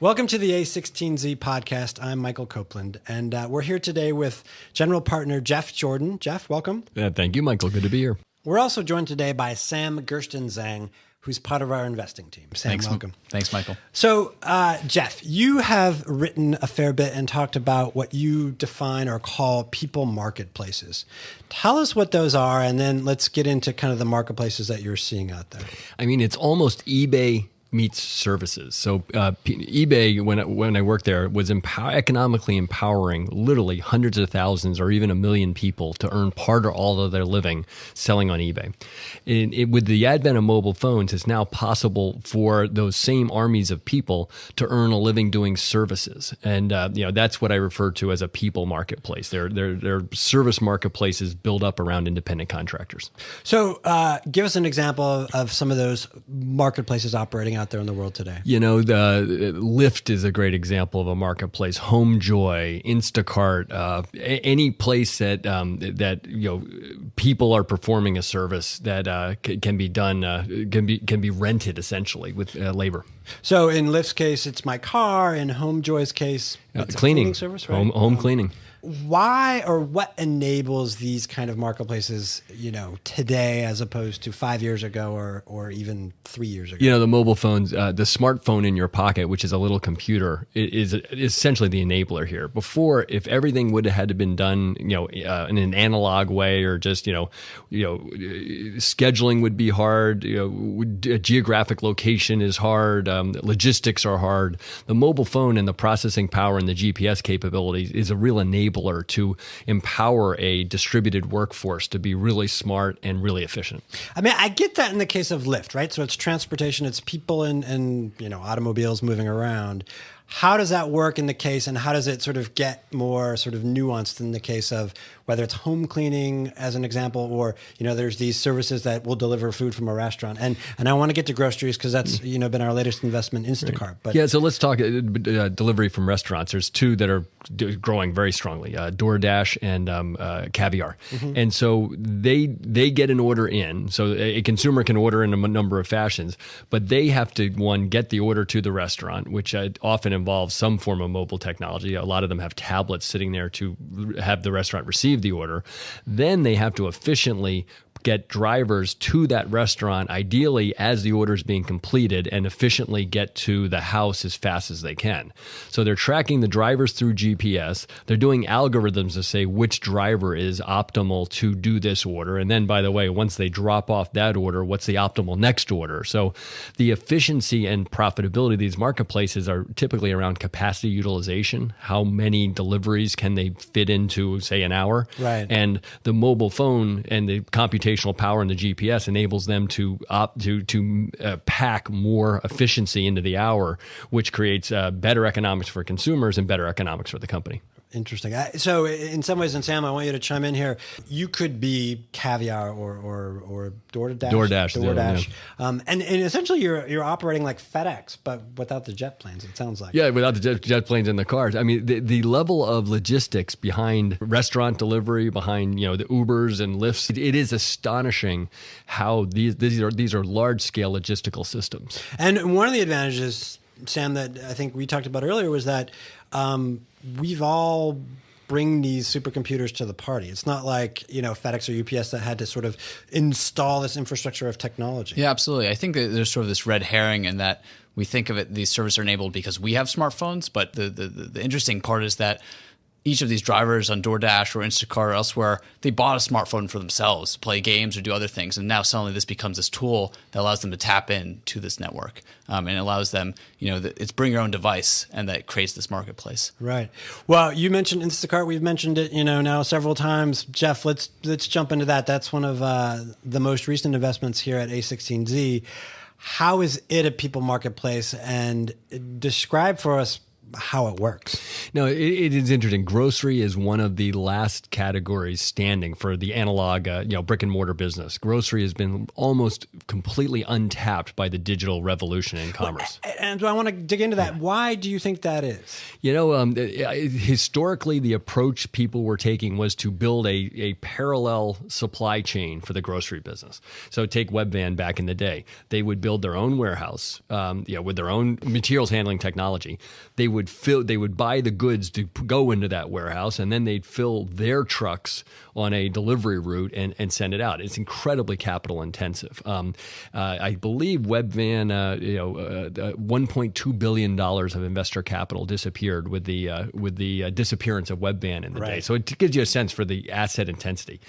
Welcome to the a16z podcast. I'm Michael Copeland, and we're here today with general partner Jeff Jordan. Jeff, welcome. Thank you, Michael. Good to be here. We're also joined today by Sam Gerstenzang, who's part of our investing team. Sam, welcome. Thanks, Michael. So, Jeff, you have written a fair bit and talked about what you define or call people marketplaces. Tell us what those are, and then let's get into kind of the marketplaces that you're seeing out there. I mean, it's almost eBay meets services. So eBay, when I worked there, was economically empowering literally hundreds of thousands or even 1 million people to earn part or all of their living selling on eBay. With the advent of mobile phones, it's now possible for those same armies of people to earn a living doing services. And that's what I refer to as a people marketplace. They're service marketplaces built up around independent contractors. So give us an example of some of those marketplaces operating out there in the world today. You know, the Lyft is a great example of a marketplace. Homejoy, Instacart, any place that people are performing a service that can be done, can be rented essentially with labor. So in Lyft's case, it's my car. In Homejoy's case, it's cleaning. A cleaning service, right? Home cleaning. Why or what enables these kind of marketplaces, today as opposed to 5 years ago or even 3 years ago? The mobile phones, the smartphone in your pocket, which is a little computer, is essentially the enabler here. Before, if everything would have had to been done, in an analog way, or just, scheduling would be hard. Geographic location is hard. Logistics are hard. The mobile phone and the processing power and the GPS capabilities is a real enabler to empower a distributed workforce to be really smart and really efficient. I mean, I get that in the case of Lyft, right? So it's transportation, it's people and automobiles moving around. How does that work in the case, and how does it sort of get more sort of nuanced in the case of whether it's home cleaning as an example, or there's these services that will deliver food from a restaurant, and I want to get to groceries because that's been our latest investment, Instacart. Right. But yeah, so let's talk delivery from restaurants. There's two that are growing very strongly: DoorDash and Caviar. Mm-hmm. And so they get an order in. So a consumer can order in a number of fashions, but they have to get the order to the restaurant, which often involves some form of mobile technology. A lot of them have tablets sitting there to have the restaurant receive the order. Then they have to efficiently get drivers to that restaurant, ideally as the order is being completed, and efficiently get to the house as fast as they can. So they're tracking the drivers through GPS. They're doing algorithms to say which driver is optimal to do this order. And then, by the way, once they drop off that order, what's the optimal next order? So the efficiency and profitability of these marketplaces are typically around capacity utilization. How many deliveries can they fit into, say, an hour? Right. And the mobile phone and the computational power in the GPS enables them to pack more efficiency into the hour, which creates better economics for consumers and better economics for the company. Interesting. So in some ways, and Sam, I want you to chime in here. You could be Caviar or DoorDash. DoorDash. Yeah. And essentially you're operating like FedEx, but without the jet planes, it sounds like. Yeah, without the jet planes and the cars. I mean, the level of logistics behind restaurant delivery, behind the Ubers and Lyfts, it is astonishing how these are large scale logistical systems. And one of the advantages, Sam, that I think we talked about earlier was that we've all bring these supercomputers to the party. It's not like, FedEx or UPS that had to sort of install this infrastructure of technology. Yeah, absolutely. I think that there's sort of this red herring in that we think of it, these services are enabled because we have smartphones, but the interesting part is that each of these drivers on DoorDash or Instacart or elsewhere, they bought a smartphone for themselves to play games or do other things. And now suddenly this becomes this tool that allows them to tap into this network. And it allows them, it's bring your own device, and that creates this marketplace. Right. Well, you mentioned Instacart. We've mentioned it, now several times. Jeff, let's jump into that. That's one of the most recent investments here at a16z. How is it a people marketplace? And describe for us how it works. No, it is interesting. Grocery is one of the last categories standing for the analog, brick and mortar business. Grocery has been almost completely untapped by the digital revolution in commerce. And I want to dig into that. Why do you think that is? Historically, the approach people were taking was to build a parallel supply chain for the grocery business. So take Webvan back in the day. They would build their own warehouse, with their own materials handling technology. They would buy the goods to go into that warehouse, and then they'd fill their trucks on a delivery route and send it out. It's incredibly capital intensive. I believe Webvan, $1.2 billion of investor capital disappeared with the disappearance of Webvan in the day. So it gives you a sense for the asset intensity.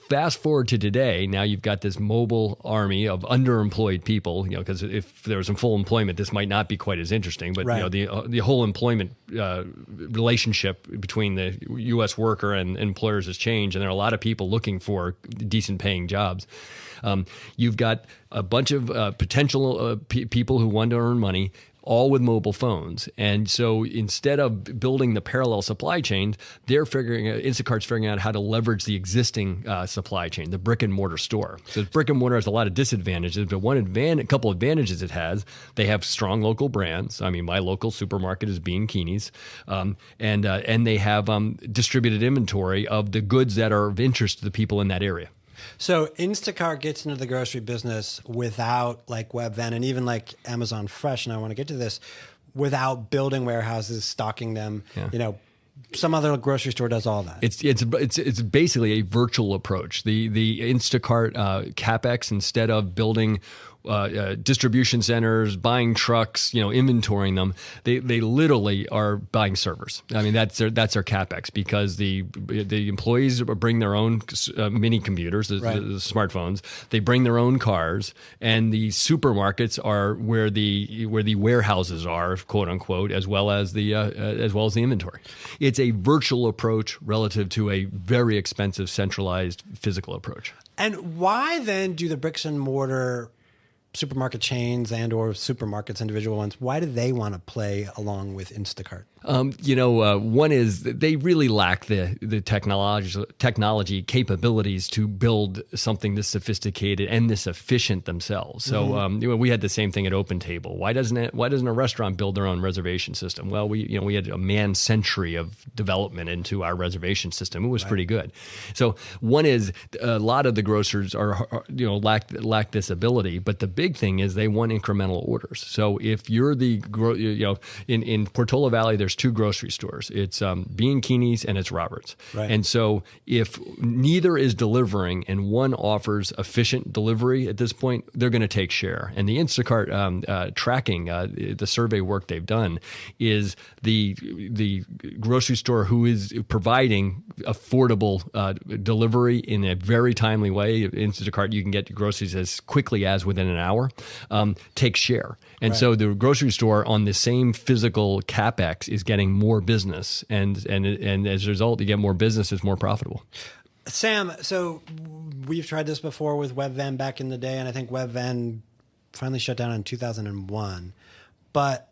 Fast forward to today, now you've got this mobile army of underemployed people, because if there was some full employment, this might not be quite as interesting. But the whole employment relationship between the U.S. worker and employers has changed, and there are a lot of people looking for decent paying jobs. You've got a bunch of potential people who want to earn money, all with mobile phones. And so instead of building the parallel supply chains, Instacart's figuring out how to leverage the existing supply chain, the brick and mortar store. So brick and mortar has a lot of disadvantages, but a couple advantages it has. They have strong local brands. I mean, my local supermarket is Bean-Keeney's. And they have distributed inventory of the goods that are of interest to the people in that area. So Instacart gets into the grocery business without like Webvan and even like Amazon Fresh, and I want to get to this, without building warehouses, stocking them. Some other grocery store does all that. It's basically a virtual approach. The Instacart CapEx, instead of building distribution centers, buying trucks, inventorying them, they literally are buying servers. I mean, that's their CapEx, because the employees bring their own mini computers, the smartphones. They bring their own cars, and the supermarkets are where the warehouses are, quote unquote, as well as the inventory. It's a virtual approach relative to a very expensive centralized physical approach. And why then do the bricks and mortar supermarket chains and or supermarkets, individual ones, why do they want to play along with Instacart? One is they really lack the technology capabilities to build something this sophisticated and this efficient themselves. So we had the same thing at OpenTable. Why doesn't a restaurant build their own reservation system? Well, we had a man century of development into our reservation system. It was pretty good. So one is a lot of the grocers lack this ability, but the big thing is they want incremental orders. So if you're in Portola Valley, there's two grocery stores. It's Bean-Keeney's and it's Roberts. Right. And so if neither is delivering and one offers efficient delivery at this point, they're going to take share. And the Instacart tracking, the survey work they've done, is the grocery store who is providing affordable delivery in a very timely way. Instacart, you can get your groceries as quickly as within an hour, take share. And so the grocery store on the same physical CapEx is getting more business. And as a result, you get more business, it's more profitable. Sam, so we've tried this before with Webvan back in the day, and I think Webvan finally shut down in 2001. But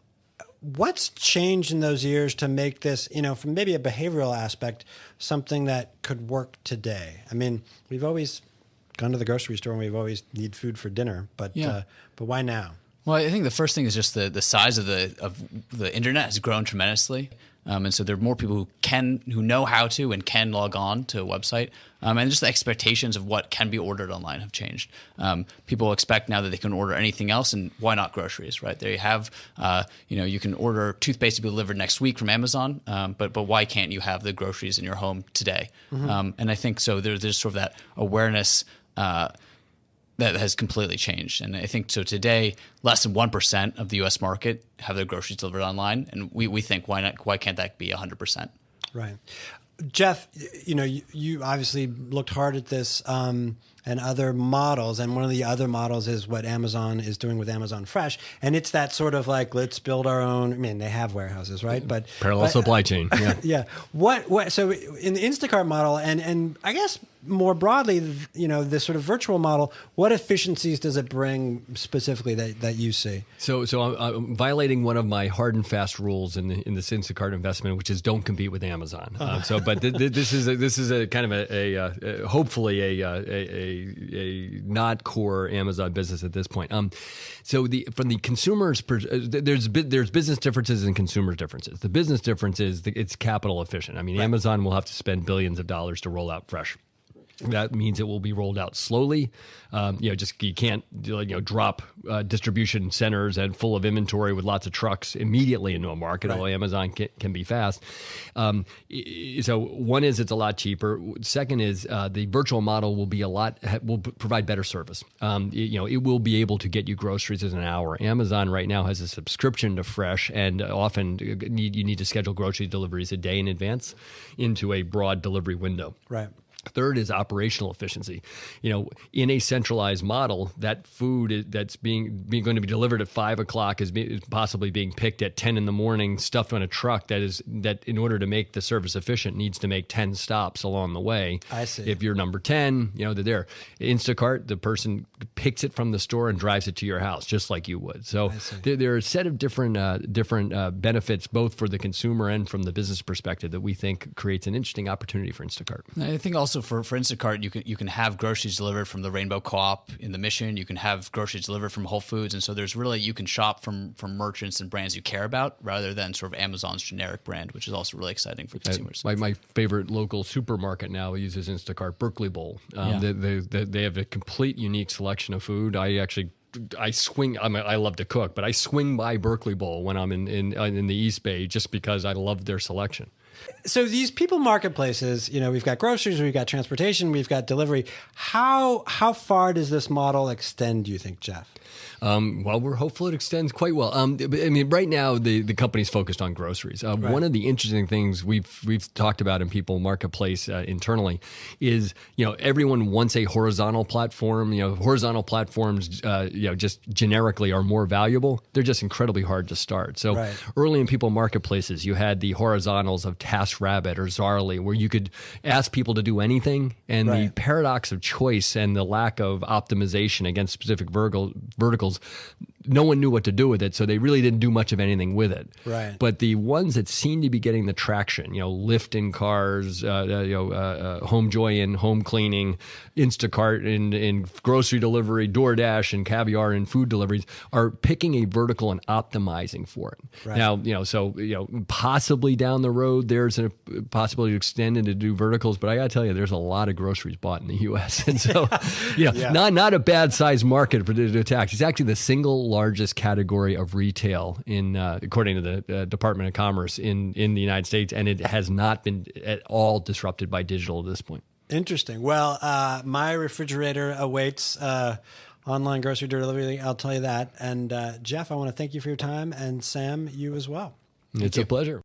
what's changed in those years to make this, from maybe a behavioral aspect, something that could work today? I mean, we've always gone to the grocery store and we've always need food for dinner, but why now? Well, I think the first thing is just the size of the internet has grown tremendously. And so there are more people who know how to and can log on to a website. And just the expectations of what can be ordered online have changed. People expect now that they can order anything else, and why not groceries, right? They have, you can order toothpaste to be delivered next week from Amazon, but why can't you have the groceries in your home today? And I think so there's sort of that awareness that has completely changed. And I think so today, less than 1% of the U.S. market have their groceries delivered online. And we think, why can't that be 100%? Right. Jeff, you obviously looked hard at this and other models. And one of the other models is what Amazon is doing with Amazon Fresh. And it's that sort of like, let's build our own, they have warehouses, right? Parallel supply chain. Yeah. Yeah. What, so in the Instacart model, and I guess more broadly, this sort of virtual model, what efficiencies does it bring specifically that you see? So I'm violating one of my hard and fast rules in this Instacart investment, which is don't compete with Amazon. But this is a kind of hopefully a not core Amazon business at this point. From the consumers, there's business differences and consumer differences. The business difference is it's capital efficient. I mean, right. Amazon will have to spend billions of dollars to roll out fresh. That means it will be rolled out slowly. You can't drop distribution centers and full of inventory with lots of trucks immediately into a market. Right. Although Amazon can be fast. So one is it's a lot cheaper. Second is the virtual model will provide better service. It will be able to get you groceries in an hour. Amazon right now has a subscription to Fresh, and often you need to schedule grocery deliveries a day in advance into a broad delivery window. Right. Third is operational efficiency. In a centralized model, that food that's going to be delivered at 5 o'clock is possibly being picked at 10 in the morning, stuffed on a truck that in order to make the service efficient needs to make 10 stops along the way. I see. If you're number 10, they're there. Instacart, the person picks it from the store and drives it to your house, just like you would. So there are a set of different benefits, both for the consumer and from the business perspective, that we think creates an interesting opportunity for Instacart. I think also for Instacart, you can have groceries delivered from the Rainbow Co-op in the Mission. You can have groceries delivered from Whole Foods, and so you can shop from merchants and brands you care about rather than sort of Amazon's generic brand, which is also really exciting for consumers. My favorite local supermarket now uses Instacart, Berkeley Bowl. They have a complete unique selection of food. I swing. I love to cook, but I swing by Berkeley Bowl when I'm in the East Bay just because I love their selection. So these people marketplaces, we've got groceries, we've got transportation, we've got delivery. How far does this model extend, do you think, Jeff? Well, we're hopeful it extends quite well. Right now the company's focused on groceries. Right. One of the interesting things we've talked about in people marketplace internally is everyone wants a horizontal platform. Horizontal platforms just generically are more valuable. They're just incredibly hard to start. So early in people marketplaces, you had the horizontals of TaskRabbit or Zarly, where you could ask people to do anything, and the paradox of choice and the lack of optimization against specific verticals, no one knew what to do with it, so they really didn't do much of anything with it. Right. But the ones that seem to be getting the traction, Lyft in cars, HomeJoy in home cleaning, Instacart in grocery delivery, DoorDash and Caviar in food deliveries, are picking a vertical and optimizing for it. Right. Now, possibly down the road there's a possibility to extend and to do verticals, but I got to tell you, there's a lot of groceries bought in the U.S. And so, not a bad sized market for to attack. It's actually the single largest category of retail according to the Department of Commerce in the United States, and it has not been at all disrupted by digital at this point. Interesting. Well, my refrigerator awaits online grocery delivery, I'll tell you that. And Jeff, I want to thank you for your time, and Sam, you as well. It's a pleasure.